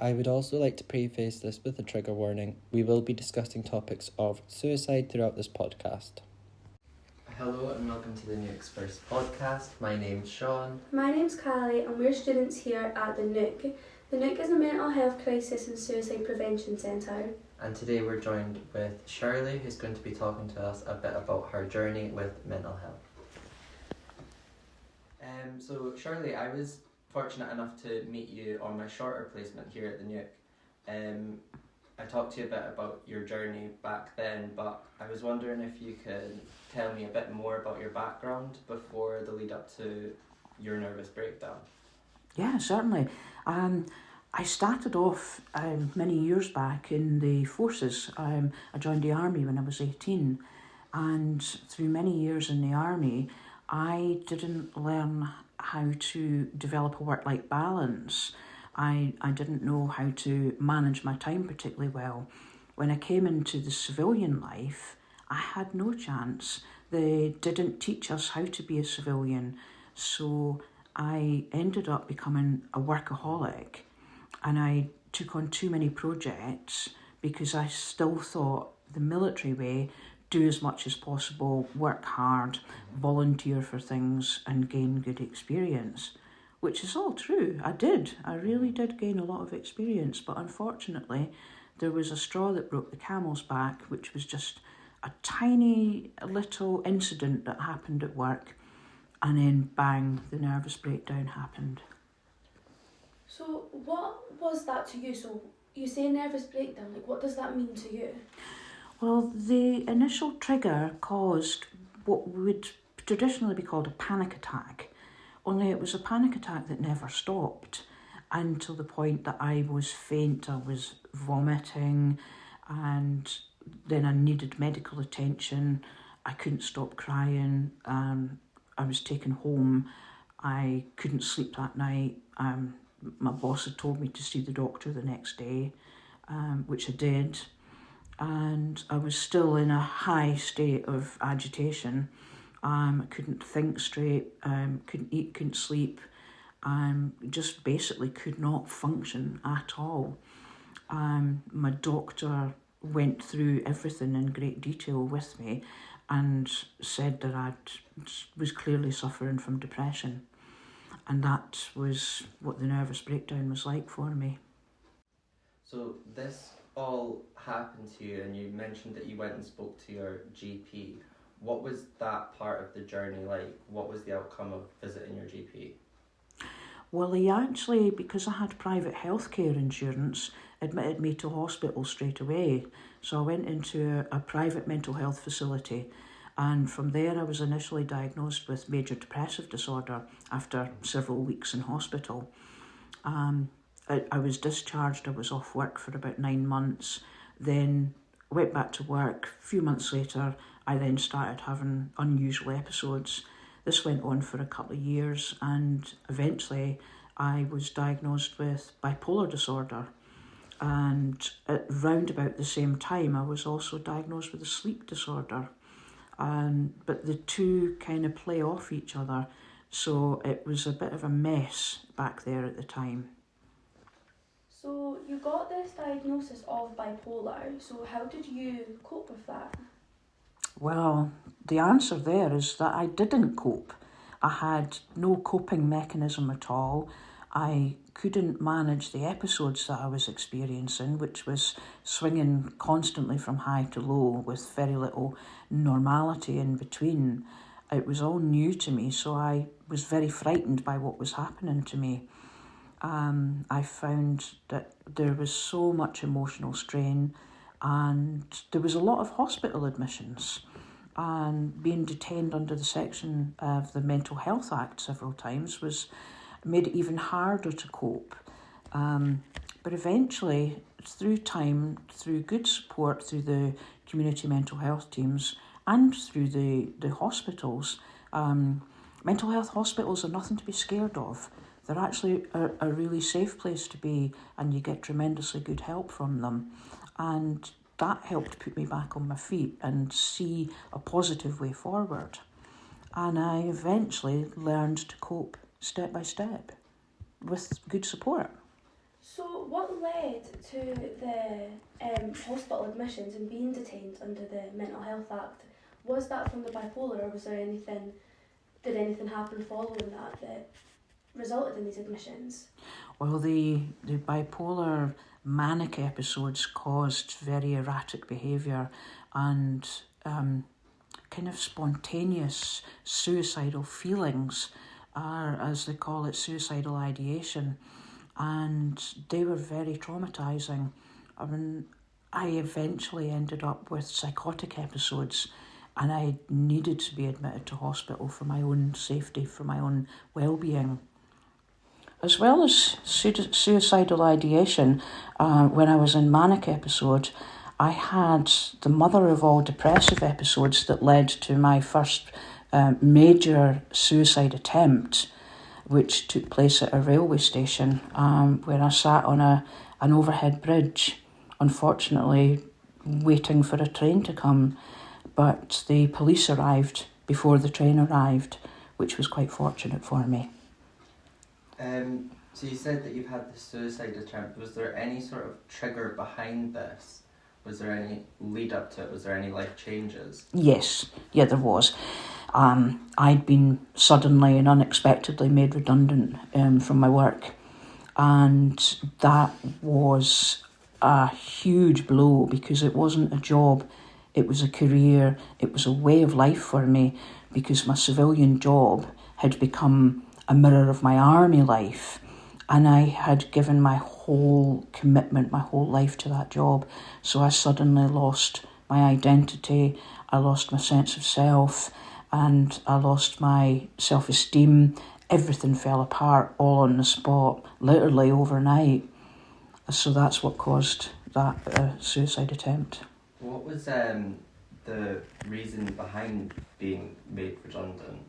I would also like to preface this with a trigger warning. We will be discussing topics of suicide throughout this podcast. Hello and welcome to the Neuk Podcast. My name's Sean. My name's Callie and we're students here at the Neuk. The Neuk is a mental health crisis and suicide prevention centre. And today we're joined with Shirley, who's going to be talking to us a bit about her journey with mental health. So Shirley, I was fortunate enough to meet you on my shorter placement here at the Neuk. I talked to you a bit about your journey back then, but I was wondering if you could tell me a bit more about your background before the lead up to your nervous breakdown. Yeah, certainly. I started off many years back in the forces. I joined the army when I was 18, and through many years in the army, I didn't learn how to develop a work-life balance. I didn't know how to manage my time particularly well. When I came into the civilian life, I had no chance. They didn't teach us how to be a civilian, so I ended up becoming a workaholic, and I took on too many projects because I still thought the military way: do as much as possible, work hard, volunteer for things and gain good experience, which is all true. I really did gain a lot of experience, but unfortunately there was a straw that broke the camel's back, which was just a tiny little incident that happened at work, and then bang, the nervous breakdown happened. So what was that to you? So you say nervous breakdown, what does that mean to you? Well, the initial trigger caused what would traditionally be called a panic attack, only it was a panic attack that never stopped until the point that I was faint, I was vomiting, and then I needed medical attention. I couldn't stop crying. I was taken home. I couldn't sleep that night. My boss had told me to see the doctor the next day, which I did. And I was still in a high state of agitation. I couldn't think straight, couldn't eat, couldn't sleep, just basically could not function at all. My doctor went through everything in great detail with me and said that I was clearly suffering from depression. And that was what the nervous breakdown was like for me. So this all happened to you, and you mentioned that you went and spoke to your GP. What was that part of the journey like? What was the outcome of visiting your GP? Well, he actually, because I had private healthcare insurance, admitted me to hospital straight away. So I went into a private mental health facility, and from there I was initially diagnosed with major depressive disorder after several weeks in hospital. I was discharged. I was off work for about 9 months, then went back to work. A few months later, I then started having unusual episodes. This went on for a couple of years, and eventually I was diagnosed with bipolar disorder. And at round about the same time, I was also diagnosed with a sleep disorder. But the two kind of play off each other, so it was a bit of a mess back there at the time. So you got this diagnosis of bipolar, so how did you cope with that? Well, the answer there is that I didn't cope. I had no coping mechanism at all. I couldn't manage the episodes that I was experiencing, which was swinging constantly from high to low with very little normality in between. It was all new to me, so I was very frightened by what was happening to me. I found that there was so much emotional strain, and there was a lot of hospital admissions, and being detained under the section of the Mental Health Act several times made it even harder to cope. But eventually, through time, through good support through the community mental health teams and through the hospitals, mental health hospitals are nothing to be scared of. They're actually a really safe place to be, and you get tremendously good help from them. And that helped put me back on my feet and see a positive way forward. And I eventually learned to cope step by step with good support. So what led to the hospital admissions and being detained under the Mental Health Act? Was that from the bipolar, or was there anything? Did anything happen following that resulted in these admissions? Well, the bipolar manic episodes caused very erratic behaviour and kind of spontaneous suicidal feelings, or as they call it, suicidal ideation. And they were very traumatising. I mean, I eventually ended up with psychotic episodes, and I needed to be admitted to hospital for my own safety, for my own well-being. As well as suicidal ideation, when I was in manic episode, I had the mother of all depressive episodes that led to my first major suicide attempt, which took place at a railway station where I sat on an overhead bridge, unfortunately waiting for a train to come. But the police arrived before the train arrived, which was quite fortunate for me. So you said that you've had the suicide attempt. Was there any sort of trigger behind this? Was there any lead up to it? Was there any life changes? Yes, there was. I'd been suddenly and unexpectedly made redundant from my work, and that was a huge blow because it wasn't a job, it was a career, it was a way of life for me, because my civilian job had become a mirror of my army life, and I had given my whole commitment, my whole life to that job. So I suddenly lost my identity, I lost my sense of self, and I lost my self-esteem. Everything fell apart all on the spot, literally overnight. So that's what caused that suicide attempt. What was the reason behind being made redundant?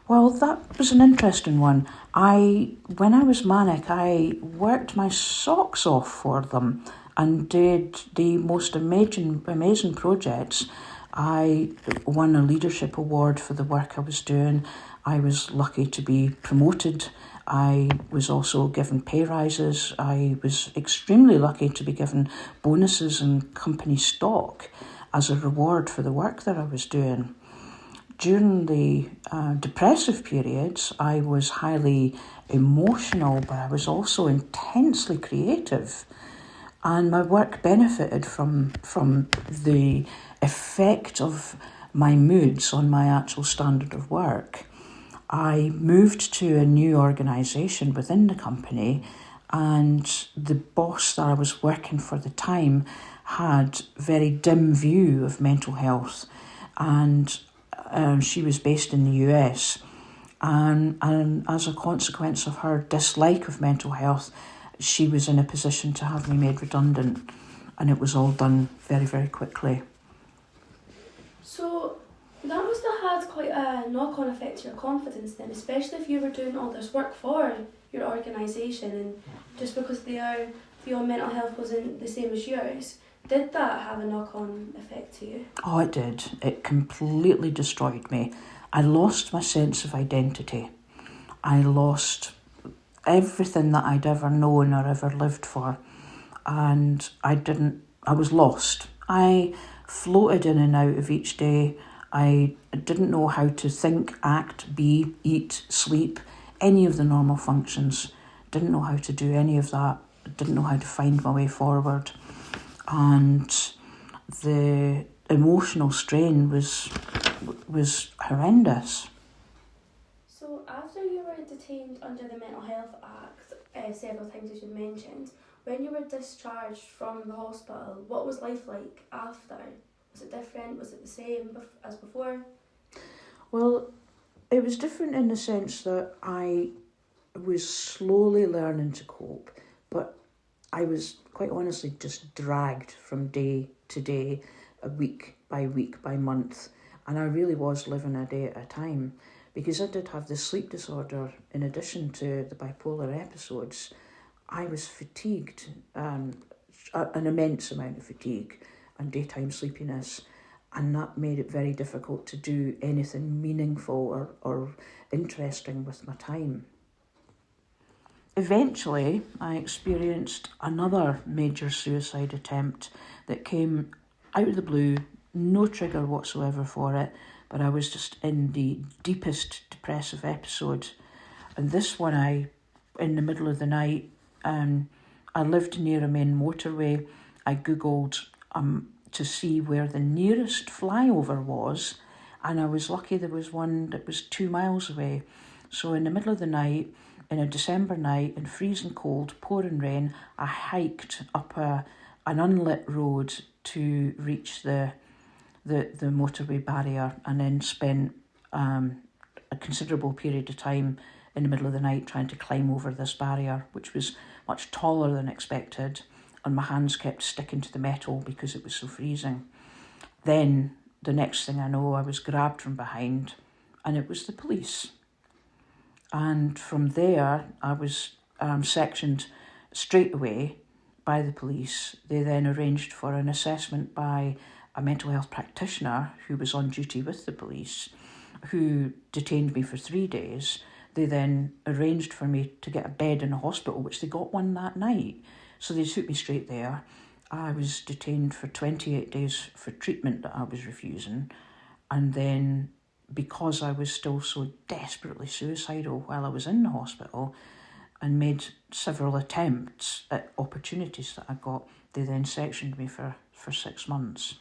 Well, that was an interesting one. When I was manic, I worked my socks off for them and did the most amazing projects. I won a leadership award for the work I was doing. I was lucky to be promoted. I was also given pay rises. I was extremely lucky to be given bonuses and company stock as a reward for the work that I was doing. During the depressive periods, I was highly emotional, but I was also intensely creative. And my work benefited from the effect of my moods on my actual standard of work. I moved to a new organisation within the company, and the boss that I was working for at the time had a very dim view of mental health, and she was based in the US. And as a consequence of her dislike of mental health, she was in a position to have me made redundant, and it was all done very, very quickly. So that must have had quite a knock-on effect to your confidence then, especially if you were doing all this work for your organisation, and just because your mental health wasn't the same as yours. Did that have a knock-on effect to you? Oh, it did. It completely destroyed me. I lost my sense of identity. I lost everything that I'd ever known or ever lived for. And I was lost. I floated in and out of each day. I didn't know how to think, act, be, eat, sleep, any of the normal functions. Didn't know how to do any of that. Didn't know how to find my way forward. And the emotional strain was horrendous. So after you were detained under the Mental Health Act several times, as you mentioned, when you were discharged from the hospital, what was life like after? Was it different? Was it the same as before? Well, it was different in the sense that I was slowly learning to cope, but I was quite honestly just dragged from day to day, week by month, and I really was living a day at a time, because I did have this sleep disorder in addition to the bipolar episodes. I was fatigued, an immense amount of fatigue and daytime sleepiness, and that made it very difficult to do anything meaningful or interesting with my time. eventually I experienced another major suicide attempt that came out of the blue, no trigger whatsoever for it, but I was just in the deepest depressive episode. And this one, in the middle of the night, I lived near a main motorway. I googled to see where the nearest flyover was, and I was lucky there was one that was 2 miles away. So in the middle of the night, in a December night, in freezing cold, pouring rain, I hiked up an unlit road to reach the motorway barrier, and then spent a considerable period of time in the middle of the night trying to climb over this barrier, which was much taller than expected, and my hands kept sticking to the metal because it was so freezing. Then, the next thing I know, I was grabbed from behind, and it was the police. And from there, I was sectioned straight away by the police. They then arranged for an assessment by a mental health practitioner who was on duty with the police, who detained me for 3 days. They then arranged for me to get a bed in a hospital, which they got one that night. So they took me straight there. I was detained for 28 days for treatment that I was refusing. And then, because I was still so desperately suicidal while I was in the hospital and made several attempts at opportunities that I got, they then sectioned me for 6 months.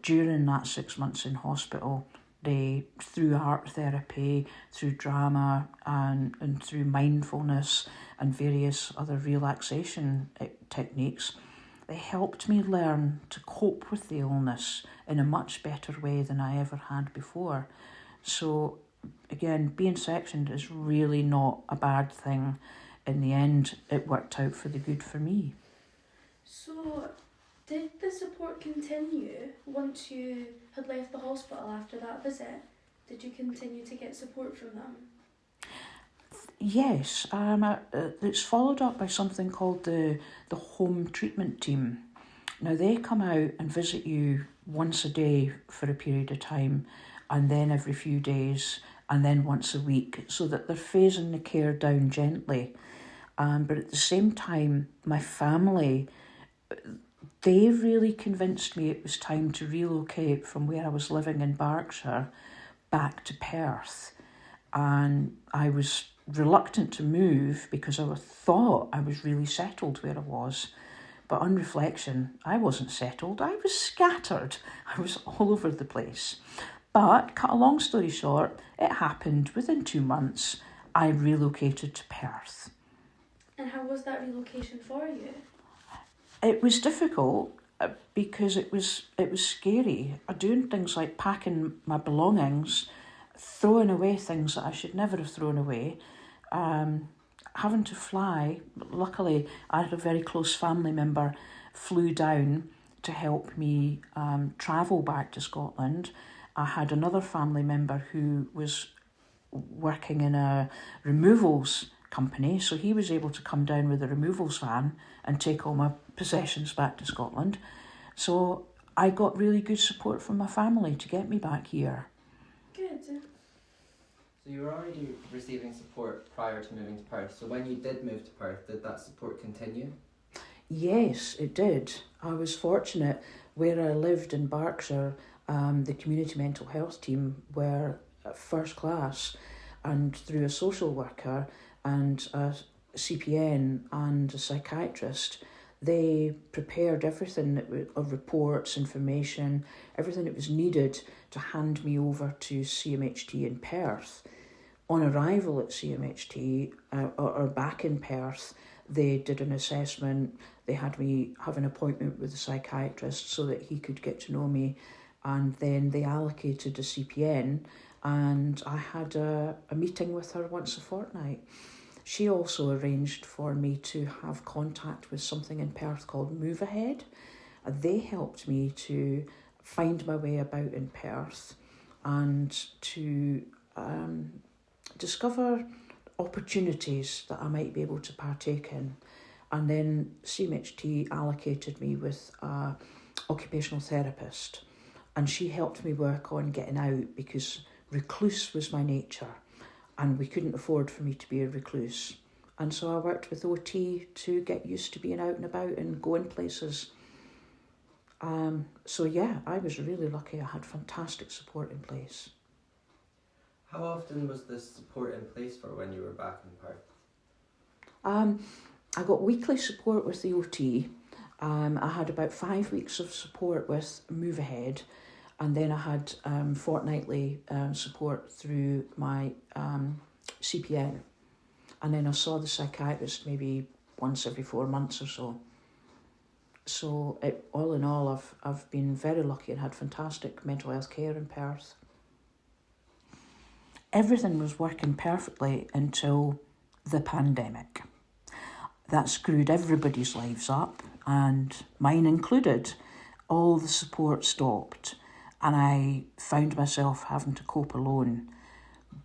During that 6 months in hospital, they, through art therapy, through drama, and through mindfulness and various other relaxation techniques, they helped me learn to cope with the illness in a much better way than I ever had before. So again, being sectioned is really not a bad thing. In the end, it worked out for the good for me. So, did the support continue once you had left the hospital after that visit? Did you continue to get support from them? Yes, it's followed up by something called the home treatment team. Now, they come out and visit you once a day for a period of time, and then every few days, and then once a week, so that they're phasing the care down gently. But at the same time, my family, they really convinced me it was time to relocate from where I was living in Berkshire back to Perth. And I was reluctant to move because I thought I was really settled where I was. But on reflection, I wasn't settled. I was scattered. I was all over the place. But, cut a long story short, it happened within 2 months. I relocated to Perth. And how was that relocation for you? It was difficult because it was scary. Doing things like packing my belongings, throwing away things that I should never have thrown away, having to fly. Luckily, I had a very close family member flew down to help me travel back to Scotland. I had another family member who was working in a removals company, so he was able to come down with a removals van and take all my possessions back to Scotland. So I got really good support from my family to get me back here. Good. So you were already receiving support prior to moving to Perth. So when you did move to Perth, did that support continue? Yes, it did. I was fortunate where I lived in Berkshire. The community mental health team were first class, and through a social worker and a CPN and a psychiatrist, they prepared everything of reports, information, everything that was needed to hand me over to CMHT in Perth. On arrival at CMHT or back in Perth, they did an assessment. They had me have an appointment with a psychiatrist so that he could get to know me, and then they allocated a CPN, and I had a meeting with her once a fortnight. She also arranged for me to have contact with something in Perth called Move Ahead. They helped me to find my way about in Perth and to discover opportunities that I might be able to partake in. And then CMHT allocated me with an occupational therapist, and she helped me work on getting out because recluse was my nature, and we couldn't afford for me to be a recluse. And so I worked with OT to get used to being out and about and going places. So yeah, I was really lucky. I had fantastic support in place. How often was this support in place for when you were back in Perth? I got weekly support with the OT. I had about 5 weeks of support with Move Ahead, and then I had fortnightly support through my CPN. And then I saw the psychiatrist maybe once every 4 months or so. So all in all, I've been very lucky and had fantastic mental health care in Perth. Everything was working perfectly until the pandemic. That screwed everybody's lives up, and mine included. All the support stopped, and I found myself having to cope alone.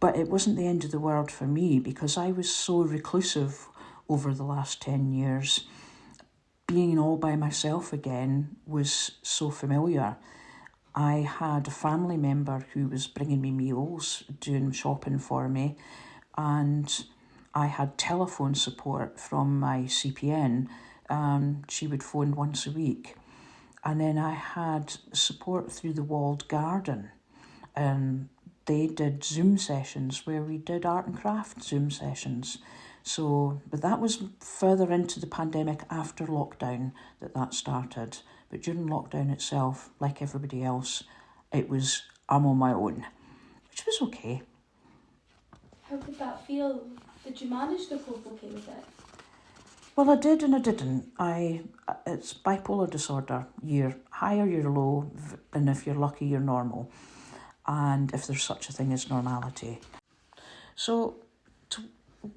But it wasn't the end of the world for me, because I was so reclusive over the last 10 years. Being all by myself again was so familiar. I had a family member who was bringing me meals, doing shopping for me, and I had telephone support from my CPN. She would phone once a week. And then I had support through the walled garden. They did Zoom sessions where we did art and craft Zoom sessions. So, but that was further into the pandemic after lockdown that started. But during lockdown itself, like everybody else, I'm on my own, which was okay. How did that feel? Did you manage to cope okay with it? Well, I did and I didn't. It's bipolar disorder. You're high or you're low, and if you're lucky, you're normal. And if there's such a thing as normality. So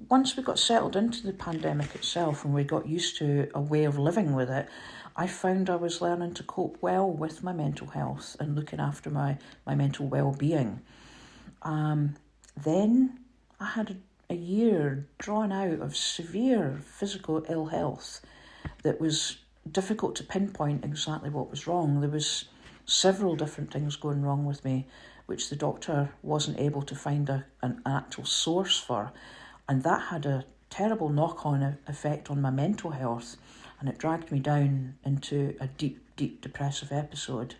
once we got settled into the pandemic itself and we got used to a way of living with it, I found I was learning to cope well with my mental health and looking after my mental well-being. Then I had a year drawn out of severe physical ill health that was difficult to pinpoint exactly what was wrong. There was several different things going wrong with me, which the doctor wasn't able to find an actual source for. And that had a terrible knock-on effect on my mental health, and it dragged me down into a deep, deep depressive episode.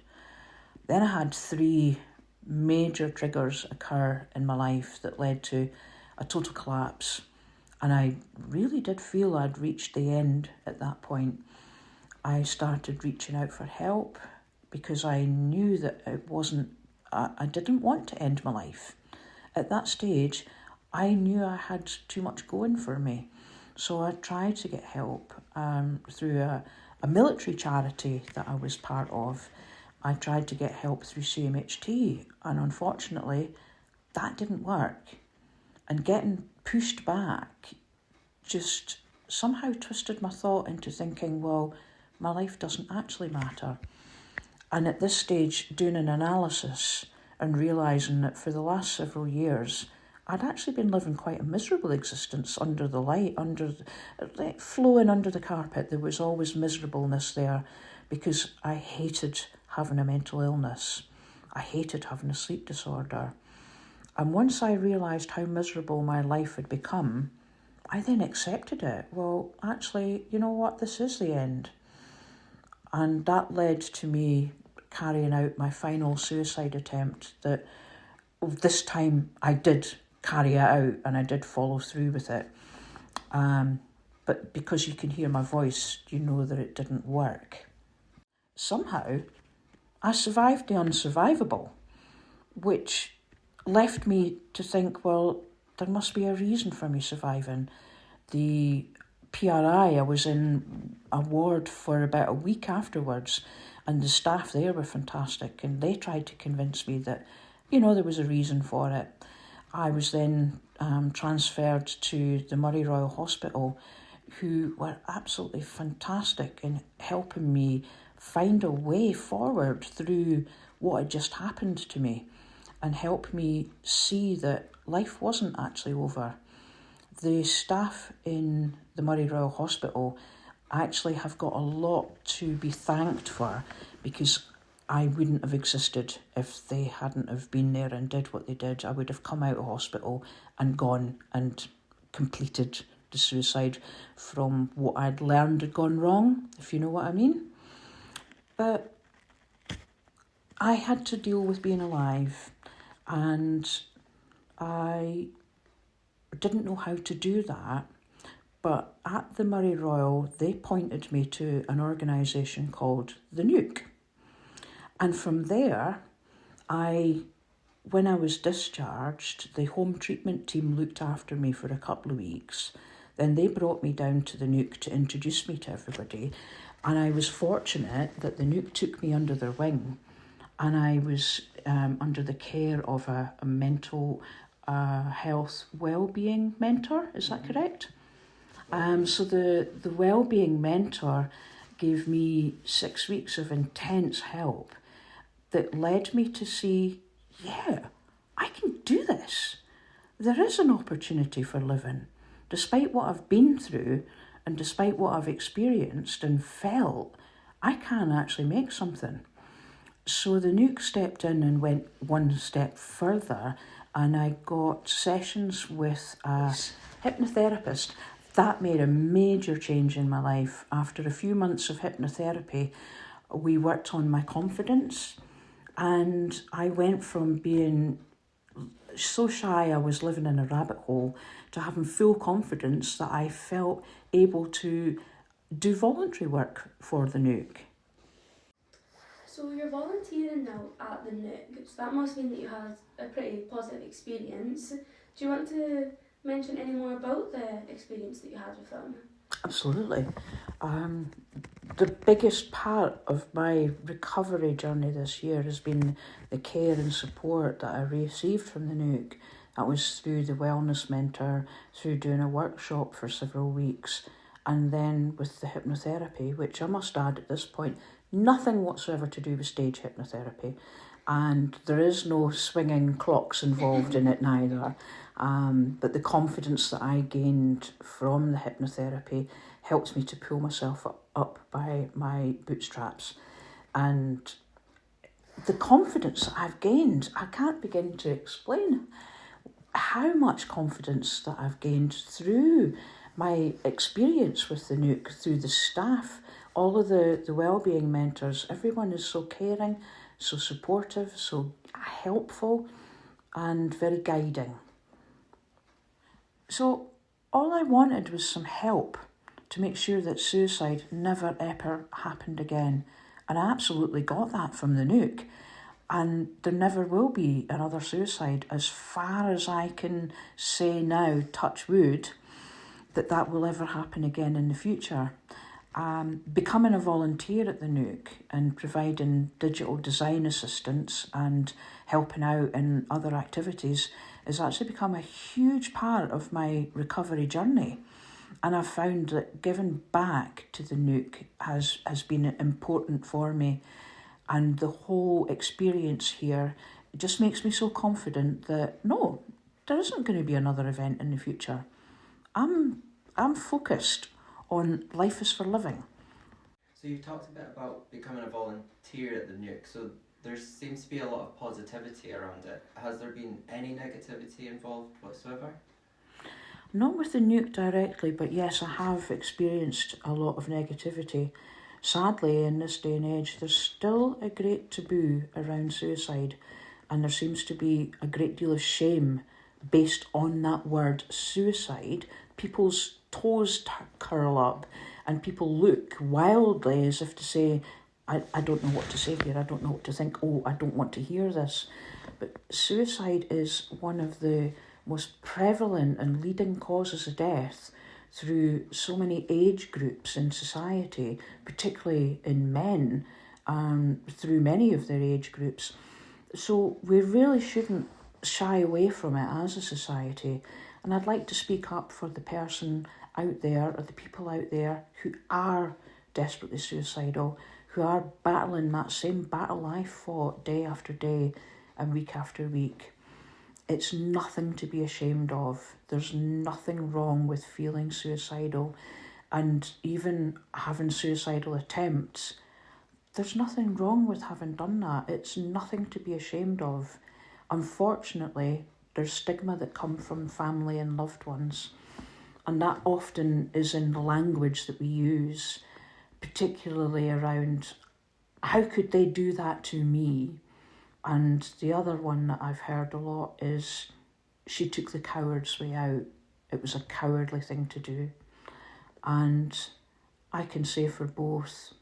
Then I had 3 major triggers occur in my life that led to a total collapse. And I really did feel I'd reached the end at that point. I started reaching out for help because I knew that I didn't want to end my life. At that stage, I knew I had too much going for me. So I tried to get help through a military charity that I was part of. I tried to get help through CMHT, and unfortunately, that didn't work. And getting pushed back just somehow twisted my thought into thinking, well, my life doesn't actually matter. And at this stage, doing an analysis and realising that for the last several years, I'd actually been living quite a miserable existence under the light, flowing under the carpet. There was always miserableness there because I hated having a mental illness. I hated having a sleep disorder. And once I realised how miserable my life had become, I then accepted it. Well, actually, you know what? This is the end. And that led to me carrying out my final suicide attempt that this time I did carry it out and I did follow through with it. But because you can hear my voice, you know that it didn't work. Somehow, I survived the unsurvivable, which left me to think, well, there must be a reason for me surviving. The PRI, I was in a ward for about a week afterwards, and the staff there were fantastic, and they tried to convince me that, there was a reason for it. I was then transferred to the Murray Royal Hospital, who were absolutely fantastic in helping me find a way forward through what had just happened to me and help me see that life wasn't actually over. The staff in the Murray Royal Hospital actually have got a lot to be thanked for, because I wouldn't have existed if they hadn't have been there and did what they did. I would have come out of hospital and gone and completed to suicide from what I'd learned had gone wrong, if you know what I mean. But I had to deal with being alive, and I didn't know how to do that. But at the Murray Royal, they pointed me to an organisation called the Neuk. And from there, when I was discharged, the home treatment team looked after me for a couple of weeks. Then they brought me down to the Neuk to introduce me to everybody. And I was fortunate that the Neuk took me under their wing. And I was under the care of a mental health well-being mentor. Is that correct? So the well-being mentor gave me 6 weeks of intense help that led me to see, yeah, I can do this. There is an opportunity for living. Despite what I've been through and despite what I've experienced and felt, I can actually make something. So the Neuk stepped in and went one step further, and I got sessions with a hypnotherapist. That made a major change in my life. After a few months of hypnotherapy, we worked on my confidence, and I went from being so shy I was living in a rabbit hole to having full confidence that I felt able to do voluntary work for the Neuk. So you're volunteering now at the Neuk, so that must mean that you had a pretty positive experience. Do you want to mention any more about the experience that you had with them? Absolutely. The biggest part of my recovery journey this year has been the care and support that I received from the Neuk. That was through the wellness mentor, through doing a workshop for several weeks, and then with the hypnotherapy, which I must add at this point, nothing whatsoever to do with stage hypnotherapy. And there is no swinging clocks involved in it neither. But the confidence that I gained from the hypnotherapy helped me to pull myself up by my bootstraps. And the confidence that I've gained, I can't begin to explain how much confidence that I've gained through my experience with the Neuk, through the staff, all of the wellbeing mentors. Everyone is so caring, so supportive, so helpful, and very guiding. So all I wanted was some help to make sure that suicide never ever happened again. And I absolutely got that from the Neuk. And there never will be another suicide, as far as I can say now, touch wood, that will ever happen again in the future. Becoming a volunteer at the Neuk and providing digital design assistance and helping out in other activities has actually become a huge part of my recovery journey. And I've found that giving back to the Neuk has been important for me. And the whole experience here just makes me so confident that no, there isn't going to be another event in the future. I'm focused on life is for living. So you talked a bit about becoming a volunteer at the Neuk. So there seems to be a lot of positivity around it. Has there been any negativity involved whatsoever? Not with the Neuk directly, but yes, I have experienced a lot of negativity. Sadly, in this day and age, there's still a great taboo around suicide, and there seems to be a great deal of shame based on that word suicide. People's toes curl up and people look wildly as if to say, I don't know what to say here, I don't know what to think, oh, I don't want to hear this. But suicide is one of the most prevalent and leading causes of death through so many age groups in society, particularly in men, through many of their age groups. So we really shouldn't shy away from it as a society. And I'd like to speak up for the person out there, or the people out there who are desperately suicidal, who are battling that same battle I fought day after day and week after week. It's nothing to be ashamed of. There's nothing wrong with feeling suicidal, and even having suicidal attempts. There's nothing wrong with having done that. It's nothing to be ashamed of. Unfortunately, there's stigma that comes from family and loved ones. And that often is in the language that we use, particularly around how could they do that to me? And the other one that I've heard a lot is she took the coward's way out. It was a cowardly thing to do. And I can say for both,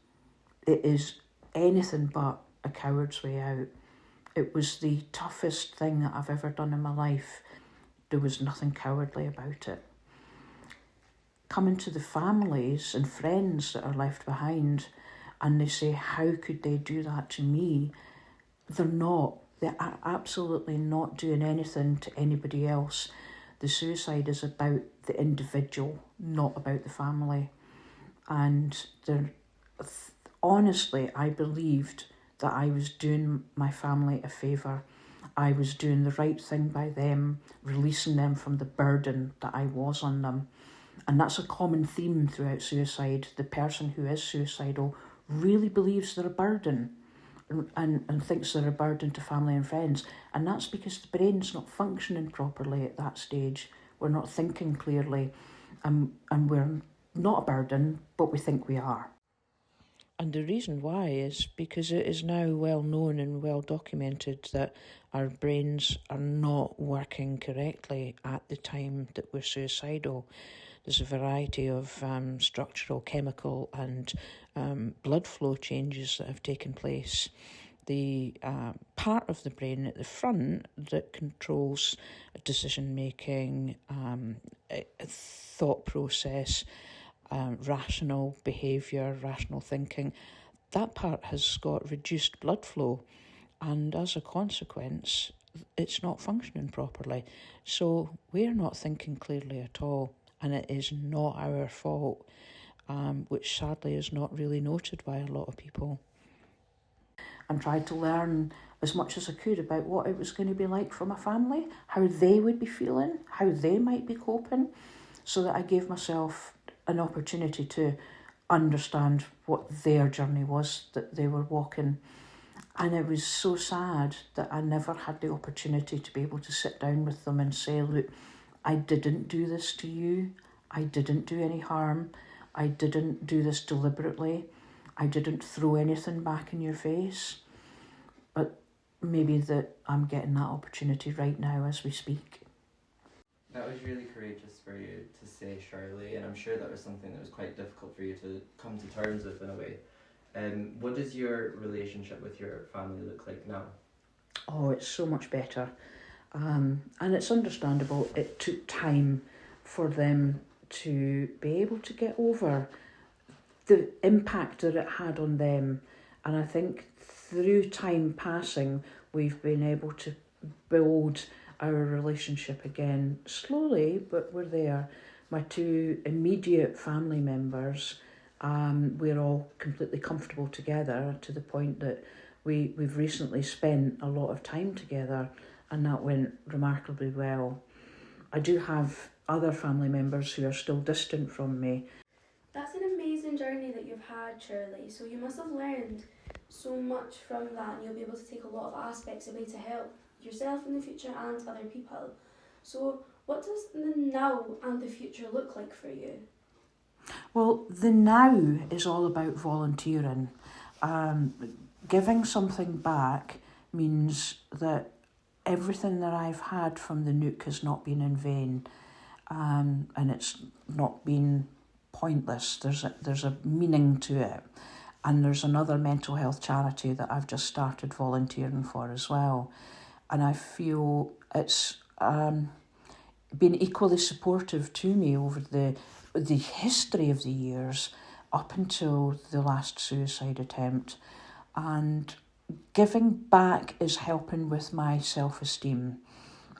it is anything but a coward's way out. It was the toughest thing that I've ever done in my life. There was nothing cowardly about it. Coming to the families and friends that are left behind, and they say, how could they do that to me? They're not. They are absolutely not doing anything to anybody else. The suicide is about the individual, not about the family. And honestly, I believed that I was doing my family a favour. I was doing the right thing by them, releasing them from the burden that I was on them. And that's a common theme throughout suicide. The person who is suicidal really believes they're a burden and thinks they're a burden to family and friends. And that's because the brain's not functioning properly at that stage. We're not thinking clearly, and we're not a burden, but we think we are. And the reason why is because it is now well known and well documented that our brains are not working correctly at the time that we're suicidal. There's a variety of structural, chemical and blood flow changes that have taken place. The part of the brain at the front that controls decision making, thought process, rational behaviour, rational thinking, that part has got reduced blood flow, and as a consequence it's not functioning properly. So we're not thinking clearly at all, and it is not our fault, which sadly is not really noted by a lot of people. And tried to learn as much as I could about what it was going to be like for my family, how they would be feeling, how they might be coping, so that I gave myself an opportunity to understand what their journey was that they were walking. And it was so sad that I never had the opportunity to be able to sit down with them and say, look, I didn't do this to you. I didn't do any harm. I didn't do this deliberately. I didn't throw anything back in your face. But maybe that I'm getting that opportunity right now as we speak. That was really courageous for you to say, Shirley, and I'm sure that was something that was quite difficult for you to come to terms with in a way. What does your relationship with your family look like now? Oh, it's so much better. And it's understandable. It took time for them to be able to get over the impact that it had on them. And I think through time passing, we've been able to build our relationship again, slowly, but we're there. My two immediate family members, we're all completely comfortable together to the point that we've recently spent a lot of time together, and that went remarkably well. I do have other family members who are still distant from me. That's an amazing journey that you've had, Shirley. So you must have learned so much from that, and you'll be able to take a lot of aspects away to help yourself in the future and other people. So what does the now and the future look like for you? Well, the now is all about volunteering. Giving something back means that everything that I've had from the Neuk has not been in vain, and it's not been pointless. There's a meaning to it. And there's another mental health charity that I've just started volunteering for as well. And I feel it's been equally supportive to me over the history of the years up until the last suicide attempt. And giving back is helping with my self-esteem,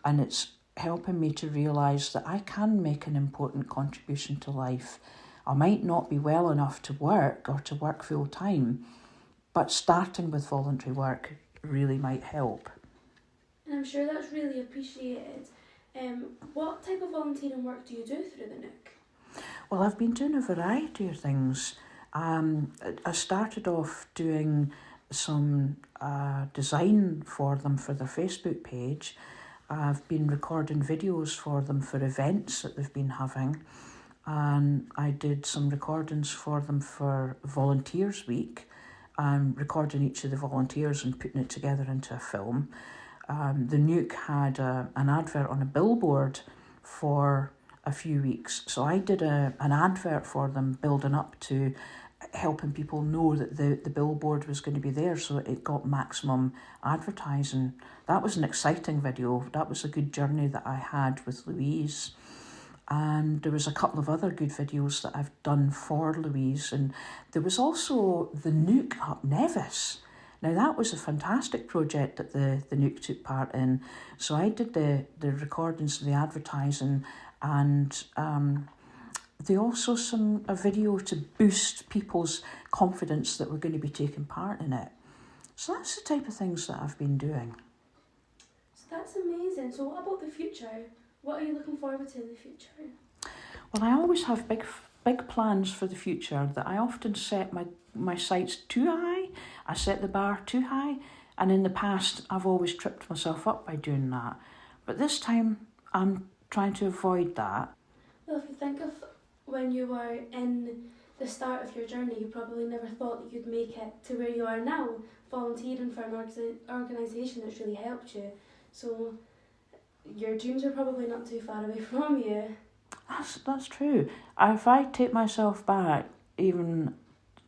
and it's helping me to realise that I can make an important contribution to life. I might not be well enough to work or to work full time, but starting with voluntary work really might help. And I'm sure that's really appreciated. What type of volunteering work do you do through the Neuk? Well, I've been doing a variety of things. I started off doing some design for them for their Facebook page. I've been recording videos for them for events that they've been having. and I did some recordings for them for Volunteers Week, recording each of the volunteers and putting it together into a film. The Neuk had an advert on a billboard for a few weeks, so I did an advert for them building up to helping people know that the billboard was going to be there, so it got maximum advertising. That was an exciting video. That was a good journey that I had with Louise. And there was a couple of other good videos that I've done for Louise. And there was also the Neuk up Nevis. Now that was a fantastic project that the Neuk took part in. So I did the recordings and the advertising, and they also a video to boost people's confidence that we're going to be taking part in it. So that's the type of things that I've been doing. So that's amazing. So what about the future? What are you looking forward to in the future? Well, I always have big plans for the future, that I often set my sights too high. I set the bar too high, and in the past I've always tripped myself up by doing that. But this time I'm trying to avoid that. Well, if you think of when you were in the start of your journey, you probably never thought that you'd make it to where you are now, volunteering for an organisation that's really helped you. So your dreams are probably not too far away from you. That's true. If I take myself back, even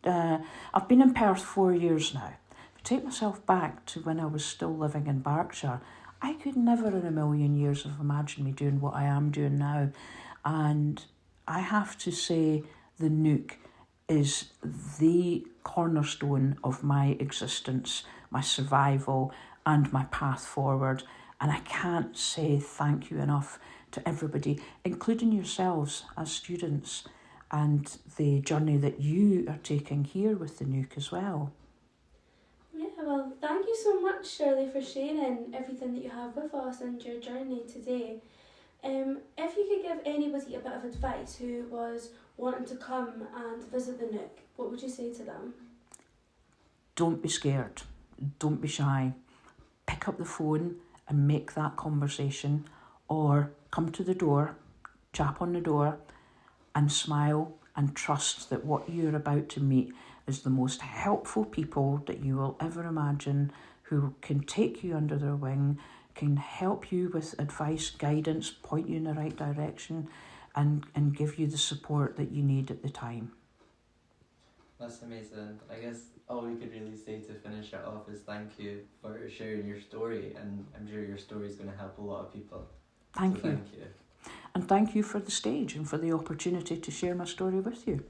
I've been in Perth 4 years now. If I take myself back to when I was still living in Berkshire, I could never in a million years have imagined me doing what I am doing now. And I have to say the Neuk is the cornerstone of my existence, my survival, and my path forward. And I can't say thank you enough to everybody, including yourselves as students, and the journey that you are taking here with the Neuk as well. Yeah, well, thank you so much, Shirley, for sharing everything that you have with us and your journey today. If you could give anybody a bit of advice who was wanting to come and visit the Neuk, what would you say to them? Don't be scared. Don't be shy. Pick up the phone and make that conversation, or come to the door, tap on the door, and smile and trust that what you're about to meet is the most helpful people that you will ever imagine, who can take you under their wing, can help you with advice, guidance, point you in the right direction, and give you the support that you need at the time. That's amazing. I guess all we could really say to finish it off is thank you for sharing your story, and I'm sure your story is going to help a lot of people. Thank you. Thank you. And thank you for the stage and for the opportunity to share my story with you.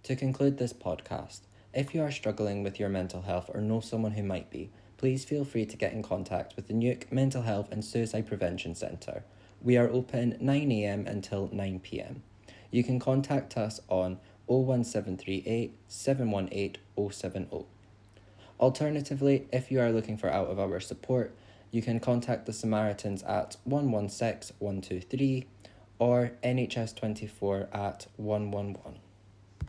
To conclude this podcast, if you are struggling with your mental health or know someone who might be, please feel free to get in contact with the Neuk Mental Health and Suicide Prevention Centre. We are open 9 a.m. until 9 p.m. You can contact us on 01738 718 070. Alternatively, if you are looking for out-of-hours support, you can contact the Samaritans at 116 123 or NHS 24 at 111.